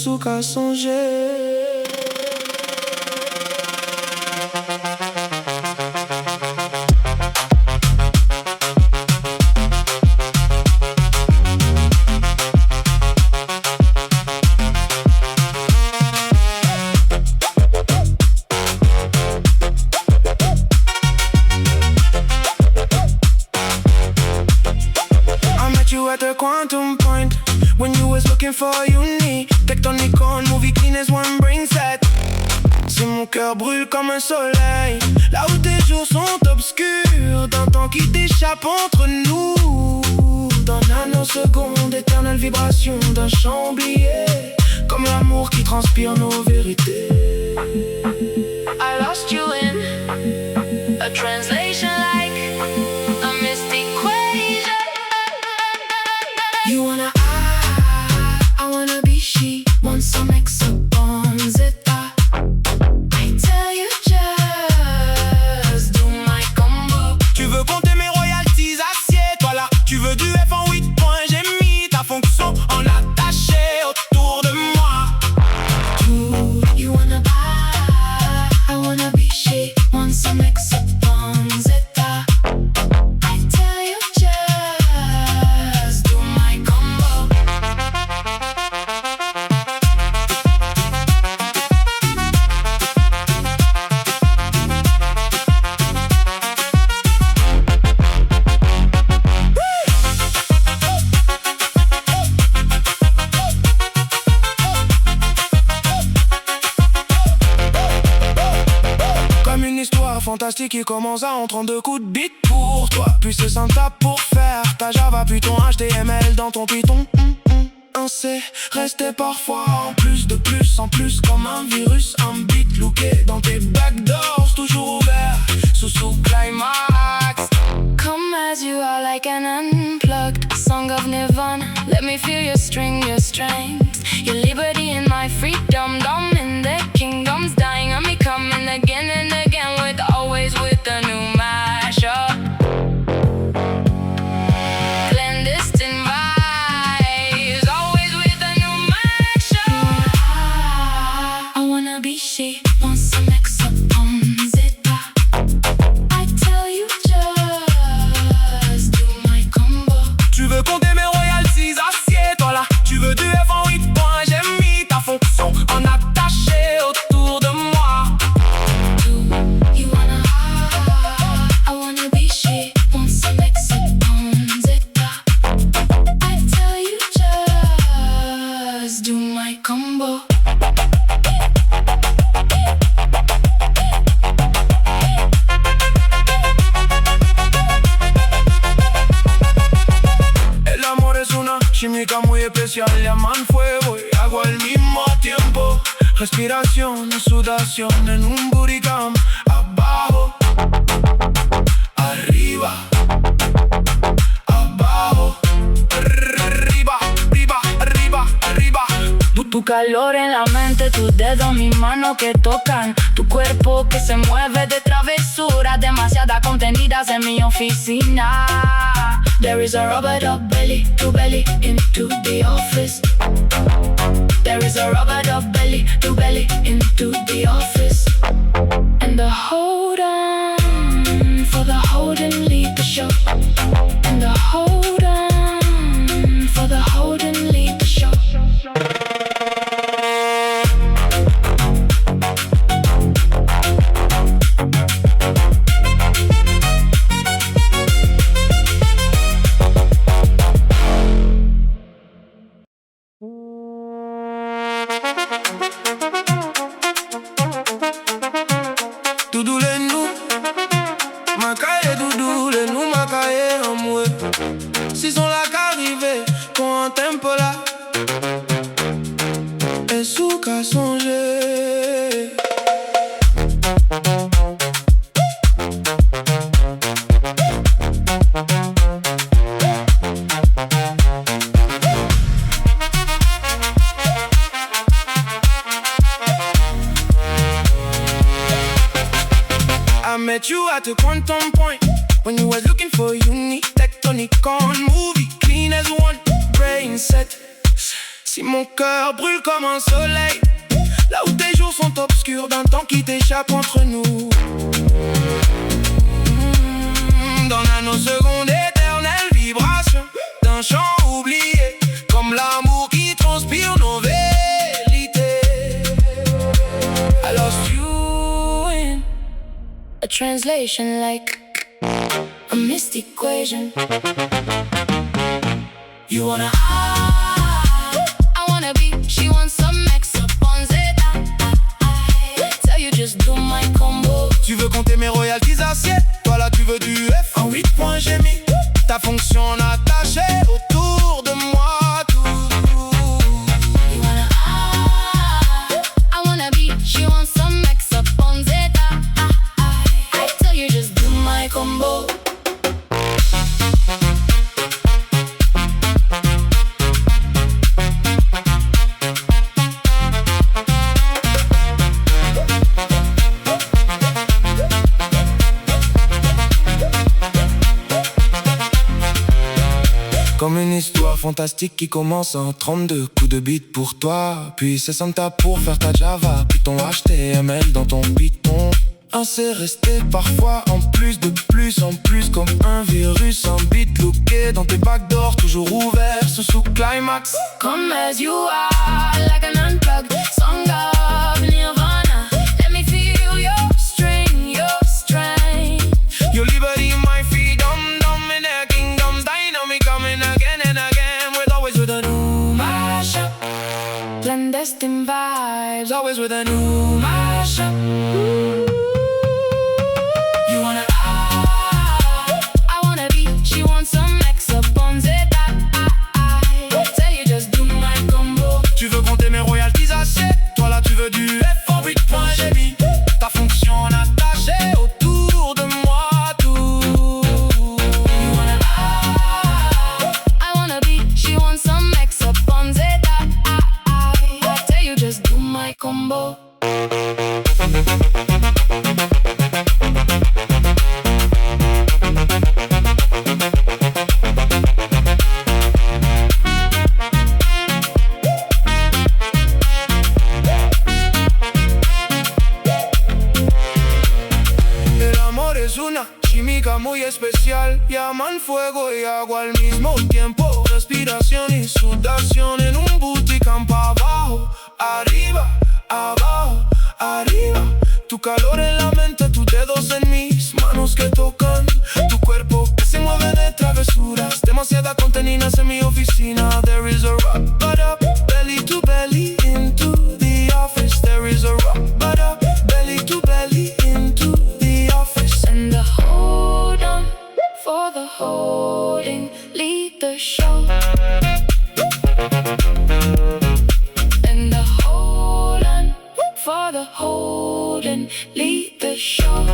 sous qu'à songer. At the quantum point, when you was looking for uni, tectonic on movie clean as one brain set. Si mon cœur brûle comme un soleil, là où tes jours sont obscurs, d'un temps qui t'échappe entre nous. Dans nanosecondes, éternelle vibration d'un chant oublié, comme l'amour qui transpire nos vérités. I lost you in a translation like a mystic equation. You wanna I wanna be she. Want some X upon zeta. I tell you just do my combo. Tu veux compter mes royalties, assieds-toi là. Tu veux du F en 8 points, j'ai mis ta fonction en attaché autour de moi. You wanna buy, I wanna be she. Want some X upon zeta. I tell you just do my combo. Comme une histoire fantastique qui commence en 32 coups de bite pour toi. Puis c'est Santa pour faire ta Java, puis ton HTML dans ton Python. Un C resté parfois en plus de plus en plus, comme un virus, un beat looké dans tes backdoors, toujours ouvert sous climax. Come as you are, like an unplugged song of Nirvana. Let me feel your string, your strength, your liberty and my freedom. Dumb in the kingdoms, dying on me, coming again and again, always with a new mashup. Clandestine vibes, always with a new mashup. I wanna be she, want some X upon zeta. I tell you just do my combo. Tu veux compter mes royalties, assieds-toi là. Tu veux du F en 8 points, j'ai mis ta fonction en attaché autour de moi. You wanna I wanna be she. Want some X upon zeta. I tell you just do my combo. El amor es una química muy especial, llaman fuego y agua al mismo tiempo. Respiración, sudación en un buricam. Abajo, arriba, abajo, arriba, arriba, arriba, arriba. Tu calor en la mente, tus dedos, mis manos que tocan, tu cuerpo que se mueve de travesura, demasiadas contenidas en mi oficina. There is a rubber duck belly to belly into the office. There is a rubber duck belly to belly into the office. And the hold on for the hold and lead the show. And the hold on for the hold and lead the show. Doudoulez-nous, Makaye doudoulez-nous, Makaye en moué. Si sont là qu'arrivé, qu'on en tempo là. Et sous qu'à songer. I met you at a quantum point, when you was looking for unique tectonic on movie clean as one brain set. Si mon cœur brûle comme un soleil, là où tes jours sont obscurs d'un temps qui t'échappe entre nous. Dans nanosecondes éternelles vibrations d'un chant oublié, comme l'amour qui transpire nos vérités. I lost you in A translation like a mystic equation. You wanna I wanna be, she wants some X upon zeta. Tell you just do my combo. Tu veux compter mes royalties assiettes, toi là tu veux du F en 8 points j'ai mis ta fonction attachée autour de moi tout. You wanna I wanna be, she wants some X upon zeta. I tell you just do my combo. Comme une histoire fantastique qui commence en 32 coups de beat pour toi. Puis c'est Santa pour faire ta Java, puis ton HTML dans ton Python. C'est resté parfois en plus de plus en plus, comme un virus, un beat looké dans tes backdoors, toujours ouvert sous climax. Come as you are, like an unplugged song of Nirvana. Let me feel your string, your strength. Your liberty, my freedom, dumb in their kingdoms, dynamic coming again and again, with a new Mashup, clandestine vibes, always with a new mashup. You wanna I wanna be, she wants some X upon zeta. I tell you just do my combo. Tu veux compter mes royalties assiettes, toi là tu veux du F en 8 points j'ai mis ta fonction attachée autour de moi tout. You wanna I wanna be, she wants some X upon zeta. I tell you just do my combo. Química muy especial, llaman fuego y agua al mismo tiempo. Respiración y sudación en un bootcamp abajo, arriba, abajo, arriba. Tu calor en la mente, tus dedos en mis manos que tocan tu cuerpo que se mueve de travesuras. Demasiada contenidas en mi oficina. There is a rock, but up, belly to belly into the office. There is a rock, but up, belly to belly into the office. And the hold on for the holding, lead the show. And the hold on for the holding, lead the show.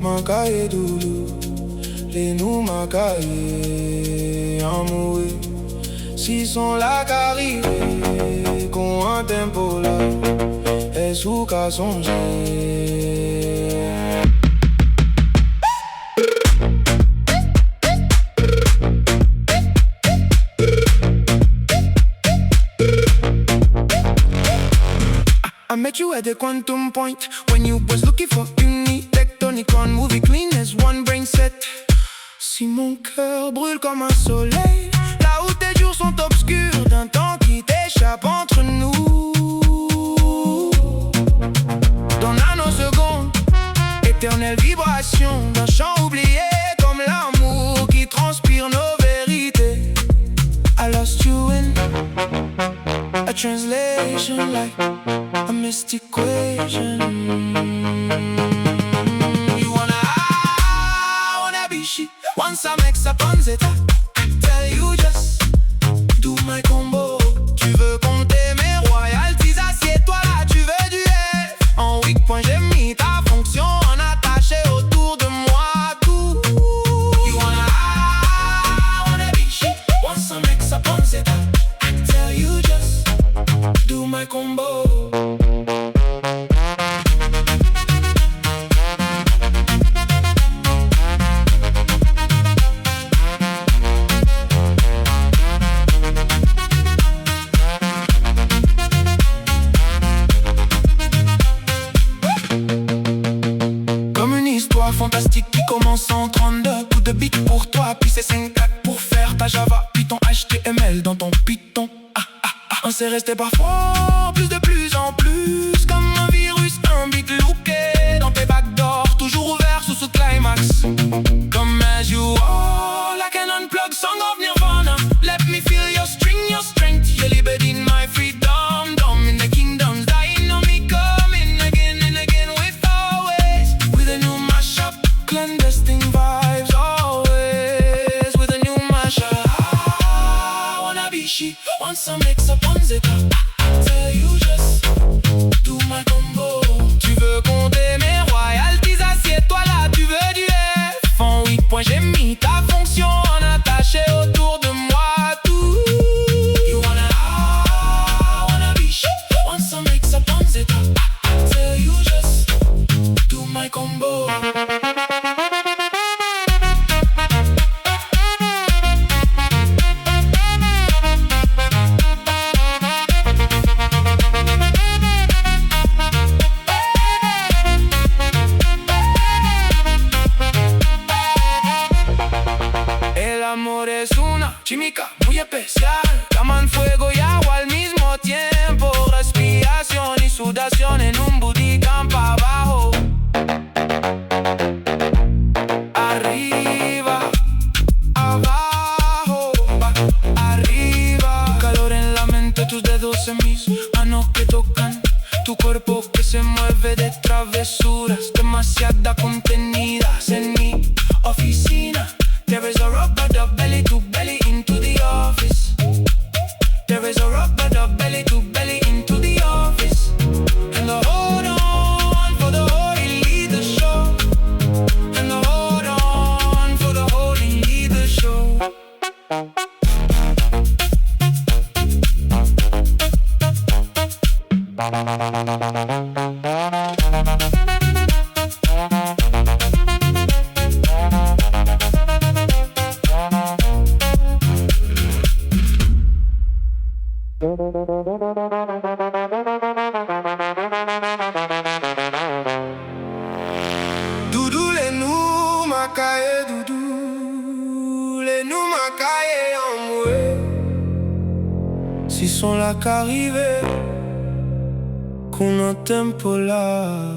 Makaye doudou, les nous makaye amoué. Si sont là qu'arrivé, qu'on un tempo là, et sous qu'à songer. I met you at the quantum point when you was looking for unique tectonic on movie clean as one brain set. Si mon cœur brûle comme un soleil, là où tes jours sont obscurs d'un temps qui t'échappe entre nous. Dans nanosecondes, éternelle vibration d'un chant oublié, comme l'amour qui transpire nos vérités. I lost you in a translation like a mystic equation. You wanna be, she wants some X upon zeta. Tell you just do my combo. Tu veux compter mes royalties assiettes, ML dans ton python. On s'est resté parfois plus en plus, comme un virus, un beat looké dans tes backdoors, toujours ouvert sous ce climax. Comme as you are, like an unplugged song of Nirvana. Let me feel your strength, your liberty in my freedom. Dom in the kingdoms, dying on me, coming again and again with always, with a new mashup, clandestine vibes, always, with a new mashup. I wanna be she, want some mix up on Zeta. Tell you just do my combo. Tu veux compter mes royalties, assieds-toi là, tu veux du F. En 8 points j'ai mis ta fonction en attaché autour de moi tout. You wanna be shit, want some mix up on Zeta. Tell you just do my combo. Química muy especial, llama en fuego y agua al mismo tiempo. Respiración y sudación en un bootcamp abajo. Arriba, abajo, arriba. Calor en la mente, tus dedos en mis manos que tocan tu cuerpo que se mueve de travesuras demasiada contenidas en mi oficina. There is a rubber duck belly to belly into the office. There is a rubber duck belly to belly into the office. And the hold on for the holy lead the show. And the hold on for the holy lead the show. Doudou les nous macaye, doudou les nous macaye en moué. Si sont là qu'arrivé, qu'on a tempo là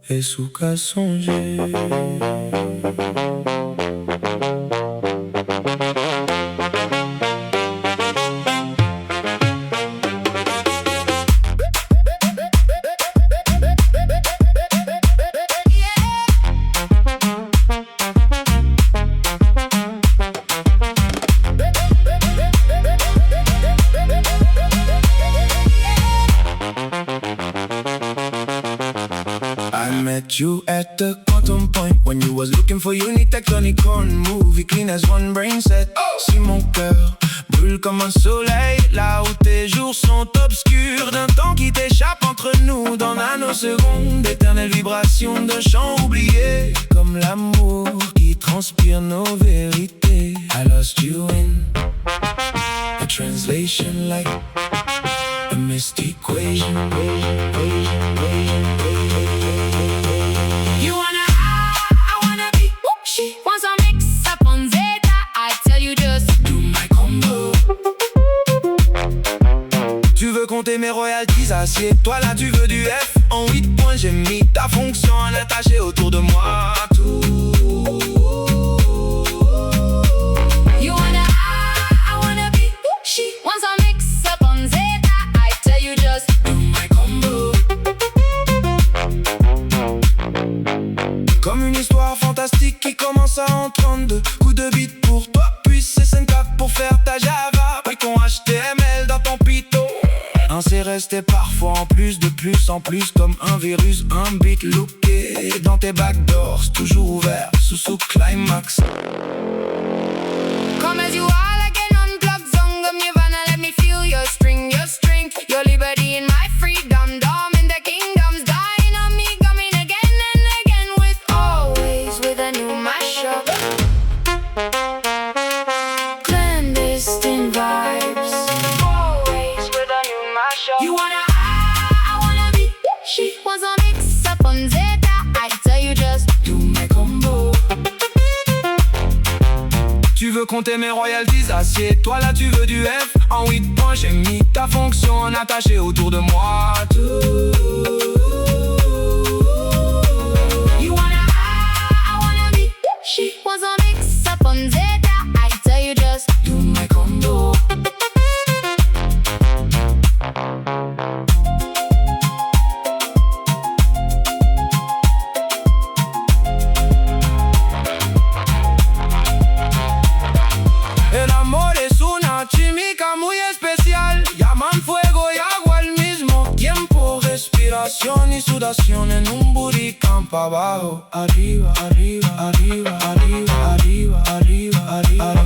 et sous qu'à songer. I met you at the quantum point when you was looking for unique tectonic on movie clean as one brain set. Si mon cœur brûle comme un soleil, là où tes jours sont obscurs, d'un temps qui t'échappe entre nous dans nanosecondes, d'éternelles vibrations d'un chant oublié, comme l'amour qui transpire nos vérités. I lost you in a translation like a missed equation. You wanna, I wanna be she wants a mix up on Zeta. I tell you just do my combo. Tu veux compter mes royalties, assieds-toi là, tu veux du F. En 8 points j'ai mis ta fonction en attaché autour de moi tout. You wanna, I wanna be she wants a mix up on Zeta. I tell you just do my combo. Comme une histoire fantastique qui commence à en 32 coups de beat pour toi, puis c'est 5 pour faire ta Java, puis ton HTML dans ton Python. On s'est resté parfois en plus, comme un virus, un beat looké dans tes backdoors, toujours ouvert sous climax. come as you are like an unplugged song of Nirvana. Let me feel your strength, your liberty in my freedom. Dom in the kingdoms, dying on me, coming again and again with always with a new mashup. Clandestine vibes, always with a new mashup. You wanna, I wanna be she wants a mix up on Zeta. I tell you just do my combo. Tu veux compter mes royalties, assieds-toi là, tu veux du F. En 8 points, j'ai mis ta fonction attachée autour de moi. You wanna I wanna be. She was a mix up on Zeta. I tell you just Do my combo. El amor es una química muy especial. Llaman fuego y agua al mismo tiempo. Respiración y sudación en un buricán pa' abajo. Arriba, arriba, arriba, arriba, arriba, arriba, arriba.